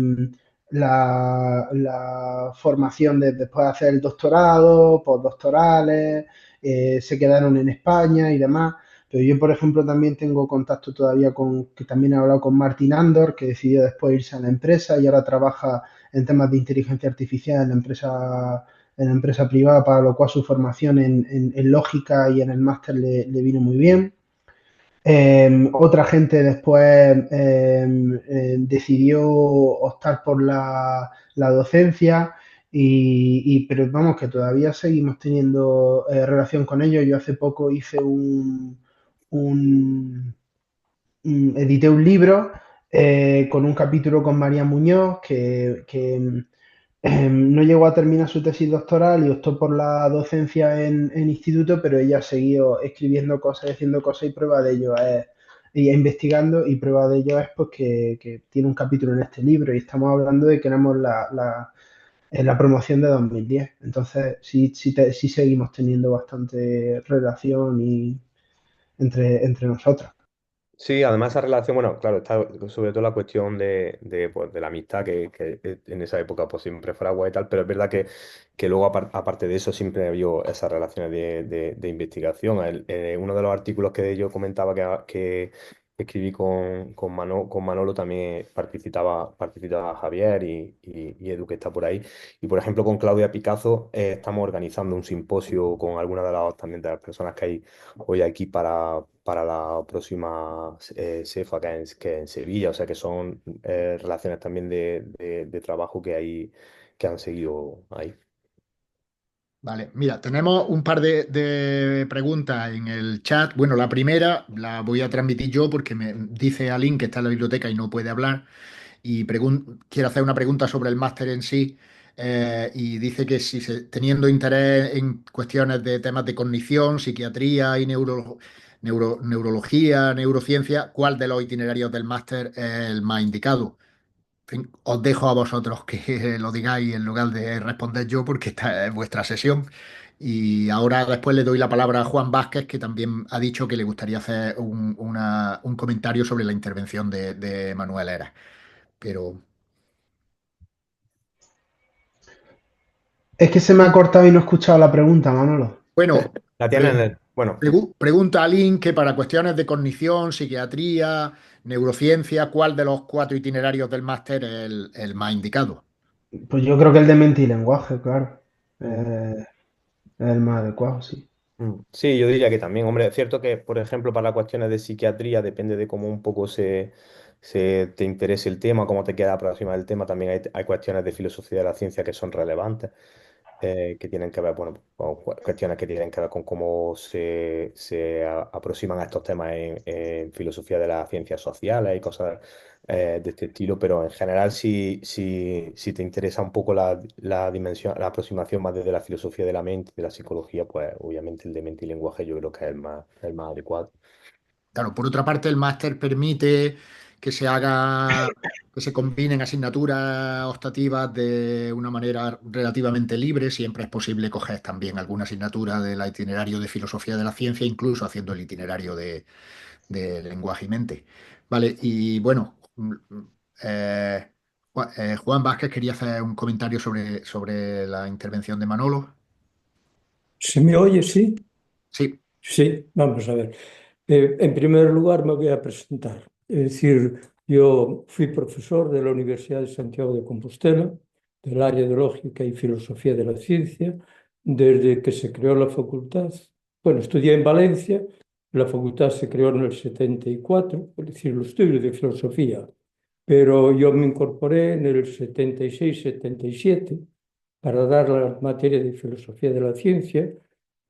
la formación después de hacer el doctorado, postdoctorales, se quedaron en España y demás. Pero yo, por ejemplo, también tengo contacto todavía que también he hablado con Martin Andor, que decidió después irse a la empresa y ahora trabaja en temas de inteligencia artificial en la empresa privada, para lo cual su formación en lógica y en el máster le vino muy bien. Otra gente después decidió optar por la docencia, pero vamos, que todavía seguimos teniendo relación con ellos. Yo hace poco hice un, edité un libro con un capítulo con María Muñoz, que no llegó a terminar su tesis doctoral y optó por la docencia en instituto, pero ella ha seguido escribiendo cosas, haciendo cosas, y prueba de ello es, y investigando, y prueba de ello es pues que tiene un capítulo en este libro, y estamos hablando de que éramos en la promoción de 2010. Entonces sí seguimos teniendo bastante relación entre nosotros. Sí, además esa relación, bueno, claro, está sobre todo la cuestión pues, de la amistad, que en esa época pues siempre fue guay y tal, pero es verdad que luego aparte de eso siempre ha habido esas relaciones de investigación. Uno de los artículos que yo comentaba que escribí con Manolo también participaba Javier y Edu, que está por ahí. Y por ejemplo con Claudia Picazo estamos organizando un simposio con algunas también de las personas que hay hoy aquí para la próxima CEFA que es en Sevilla, o sea que son relaciones también de trabajo que han seguido ahí. Vale, mira, tenemos un par de preguntas en el chat. Bueno, la primera la voy a transmitir yo porque me dice Aline que está en la biblioteca y no puede hablar y quiere hacer una pregunta sobre el máster en sí, y dice que si teniendo interés en cuestiones de temas de cognición, psiquiatría y neurología, neurociencia, ¿cuál de los itinerarios del máster es el más indicado? En fin, os dejo a vosotros que lo digáis en lugar de responder yo, porque esta es vuestra sesión. Y ahora después le doy la palabra a Juan Vázquez, que también ha dicho que le gustaría hacer un comentario sobre la intervención de Manuel Eras. Pero Es que se me ha cortado y no he escuchado la pregunta, Manolo. bueno, La tienen, bueno, pregunta a Lynn que para cuestiones de cognición, psiquiatría, neurociencia, ¿cuál de los cuatro itinerarios del máster es el más indicado? Pues yo creo que el de mente y lenguaje, claro. Es el más adecuado, sí. Sí, yo diría que también, hombre, es cierto que, por ejemplo, para las cuestiones de psiquiatría depende de cómo un poco se te interese el tema, cómo te queda aproximado el tema, también hay cuestiones de filosofía de la ciencia que son relevantes. Que tienen que ver, bueno, con cuestiones que tienen que ver con cómo se aproximan a estos temas en filosofía de las ciencias sociales y cosas de este estilo, pero en general si te interesa un poco la dimensión, la aproximación más desde la filosofía de la mente, de la psicología, pues obviamente el de mente y lenguaje yo creo que es el más adecuado. Claro, por otra parte, el máster permite que que se combinen asignaturas optativas de una manera relativamente libre. Siempre es posible coger también alguna asignatura del itinerario de filosofía de la ciencia, incluso haciendo el itinerario de lenguaje y mente. Vale, y bueno, Juan Vázquez quería hacer un comentario sobre la intervención de Manolo. ¿Se me oye? Sí. Sí, Sí, vamos a ver. En primer lugar, me voy a presentar. Es decir, yo fui profesor de la Universidad de Santiago de Compostela, del área de Lógica y Filosofía de la Ciencia, desde que se creó la facultad. Bueno, estudié en Valencia, la facultad se creó en el 74, es decir, los estudios de filosofía, pero yo me incorporé en el 76-77 para dar la materia de Filosofía de la Ciencia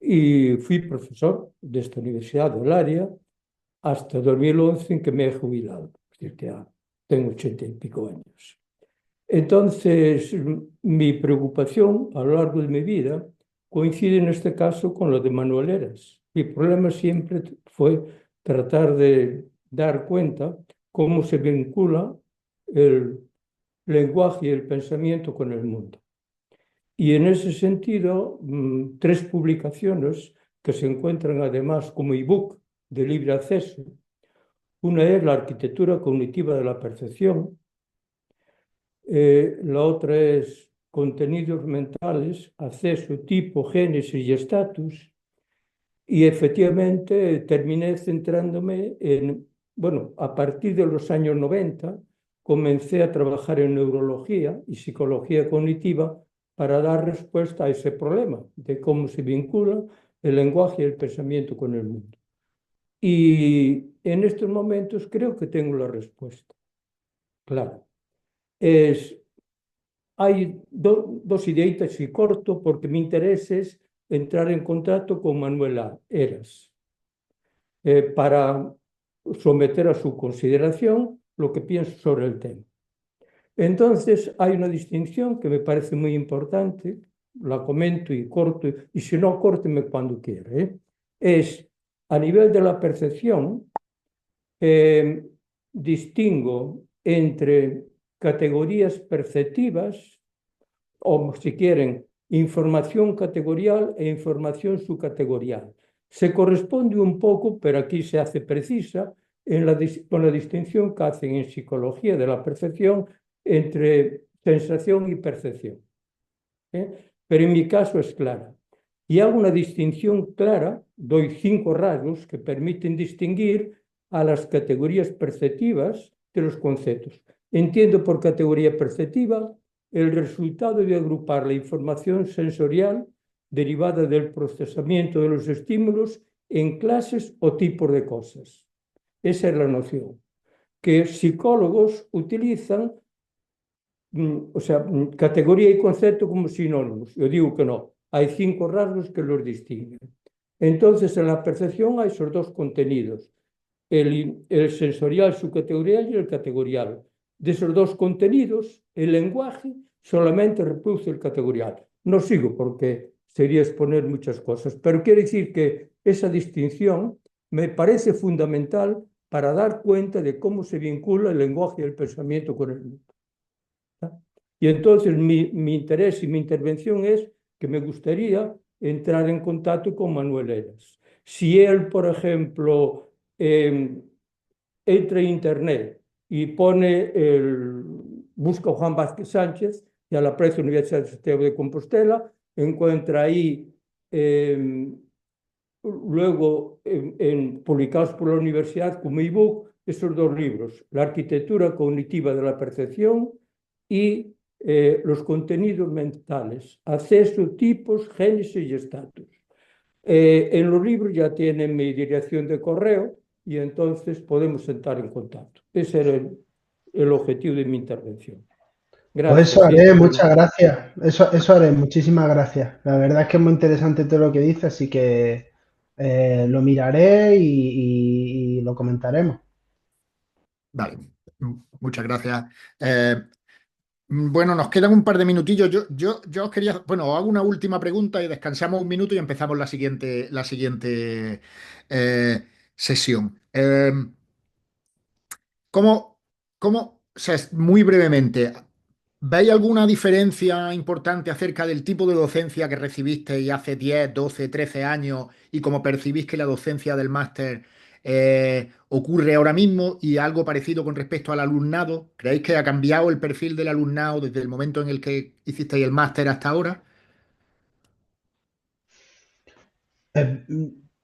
y fui profesor de esta universidad del área hasta 2011 en que me he jubilado, es decir, que ya tengo 80 y pico años. Entonces, mi preocupación a lo largo de mi vida coincide en este caso con lo de Manuel Eras. Mi problema siempre fue tratar de dar cuenta cómo se vincula el lenguaje y el pensamiento con el mundo. Y en ese sentido, tres publicaciones que se encuentran además como ebook de libre acceso. Una es la arquitectura cognitiva de la percepción, la otra es contenidos mentales, acceso, tipo, génesis y estatus. Y efectivamente terminé centrándome en, bueno, a partir de los años 90 comencé a trabajar en neurología y psicología cognitiva para dar respuesta a ese problema de cómo se vincula el lenguaje y el pensamiento con el mundo. Y en estos momentos creo que tengo la respuesta. Claro, es, hay dos ideitas y corto porque mi interés es entrar en contacto con Manuel Eras para someter a su consideración lo que pienso sobre el tema. Entonces, hay una distinción que me parece muy importante, la comento y corto, y si no, córteme cuando quiera. Es, a nivel de la percepción, distingo entre categorías perceptivas, o si quieren, información categorial e información subcategorial. Se corresponde un poco, pero aquí se hace precisa, con la distinción que hacen en psicología de la percepción entre sensación y percepción. Pero en mi caso es clara. Y hago una distinción clara, doy 5 rasgos que permiten distinguir a las categorías perceptivas de los conceptos. Entiendo por categoría perceptiva el resultado de agrupar la información sensorial derivada del procesamiento de los estímulos en clases o tipos de cosas. Esa es la noción que psicólogos utilizan, o sea, categoría y concepto como sinónimos. Yo digo que no, hay 5 rasgos que los distinguen. Entonces, en la percepción hay esos 2 contenidos, el sensorial subcategorial y el categorial. De esos 2 contenidos, el lenguaje solamente reproduce el categorial. No sigo porque sería exponer muchas cosas, pero quiero decir que esa distinción me parece fundamental para dar cuenta de cómo se vincula el lenguaje y el pensamiento con el mundo. Y entonces mi interés y mi intervención es que me gustaría entrar en contacto con Manuel Eras. Si él, por ejemplo, entra en internet y busca a Juan Vázquez Sánchez, y al aprecio Universidad de Santiago de Compostela, encuentra ahí, luego publicados por la universidad como ebook, esos 2 libros, La arquitectura cognitiva de la percepción y los contenidos mentales, acceso, tipos, génesis y estatus. En los libros ya tienen mi dirección de correo y entonces podemos entrar en contacto. Ese era el objetivo de mi intervención. Pues Gracias. eso haré, muchas gracias. Eso haré, muchísimas gracias. La verdad es que es muy interesante todo lo que dices, así que lo miraré y lo comentaremos. Vale, muchas gracias. Bueno, nos quedan un par de minutillos. Yo os quería, bueno, os hago una última pregunta y descansamos un minuto y empezamos la siguiente sesión. ¿Cómo, o sea, muy brevemente, veis alguna diferencia importante acerca del tipo de docencia que recibisteis hace 10, 12, 13 años y cómo percibís que la docencia del máster ocurre ahora mismo y algo parecido con respecto al alumnado? ¿Creéis que ha cambiado el perfil del alumnado desde el momento en el que hicisteis el máster hasta ahora? Eh,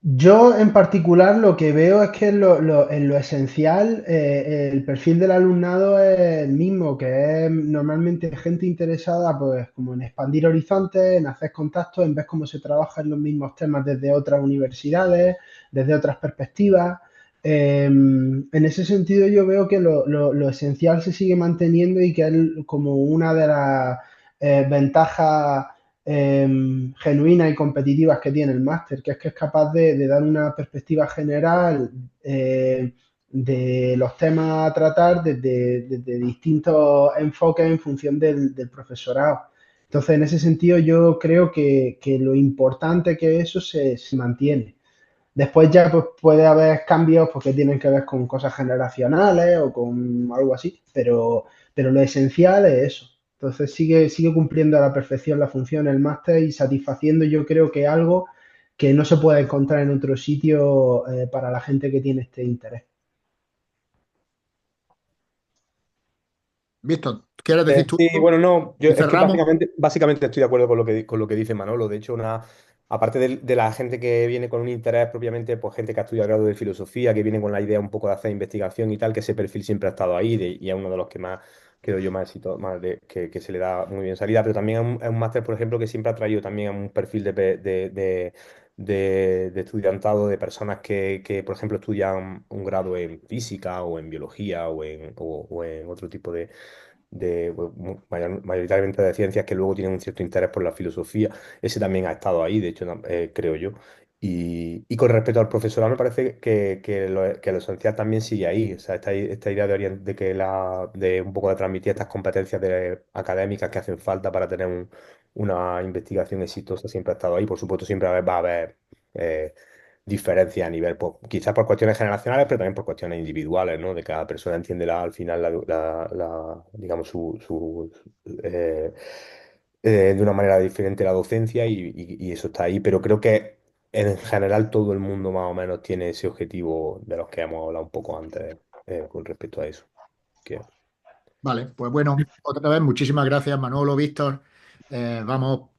Yo en particular lo que veo es que en lo esencial el perfil del alumnado es el mismo, que es normalmente gente interesada pues como en expandir horizontes, en hacer contactos, en ver cómo se trabaja en los mismos temas desde otras universidades, desde otras perspectivas. En ese sentido yo veo que lo esencial se sigue manteniendo y que es como una de las ventajas genuinas y competitivas que tiene el máster, que es capaz de dar una perspectiva general de los temas a tratar desde distintos enfoques en función del profesorado. Entonces, en ese sentido, yo creo que lo importante que eso se mantiene. Después ya pues, puede haber cambios porque tienen que ver con cosas generacionales o con algo así, pero lo esencial es eso. Entonces sigue cumpliendo a la perfección la función el máster y satisfaciendo yo creo que algo que no se puede encontrar en otro sitio para la gente que tiene este interés. Víctor, ¿quieres decir tú Sí, algo? bueno, no, yo Y es que cerramos. básicamente estoy de acuerdo con lo que dice Manolo. De hecho, aparte de la gente que viene con un interés propiamente, pues gente que ha estudiado grado de filosofía, que viene con la idea un poco de hacer investigación y tal, que ese perfil siempre ha estado ahí y es uno de los que más, creo yo, más éxito, que se le da muy bien salida. Pero también es un máster, por ejemplo, que siempre ha traído también a un perfil de estudiantado de personas que, por ejemplo, estudian un grado en física o en biología o en otro tipo bueno, mayoritariamente de ciencias que luego tienen un cierto interés por la filosofía. Ese también ha estado ahí, de hecho, creo yo. Y con respecto al profesorado, me parece que lo esencial también sigue ahí. O sea, esta idea de de un poco de transmitir estas competencias académicas que hacen falta para tener una investigación exitosa siempre ha estado ahí. Por supuesto, siempre va a haber eh, diferencias a nivel, pues, quizás por cuestiones generacionales, pero también por cuestiones individuales, ¿no? De cada persona entiende al final digamos, eh, de una manera diferente la docencia y eso está ahí, pero creo que en general todo el mundo más o menos tiene ese objetivo de los que hemos hablado un poco antes con respecto a eso. Que... Vale, pues bueno, otra vez muchísimas gracias, Manolo, Víctor. Vamos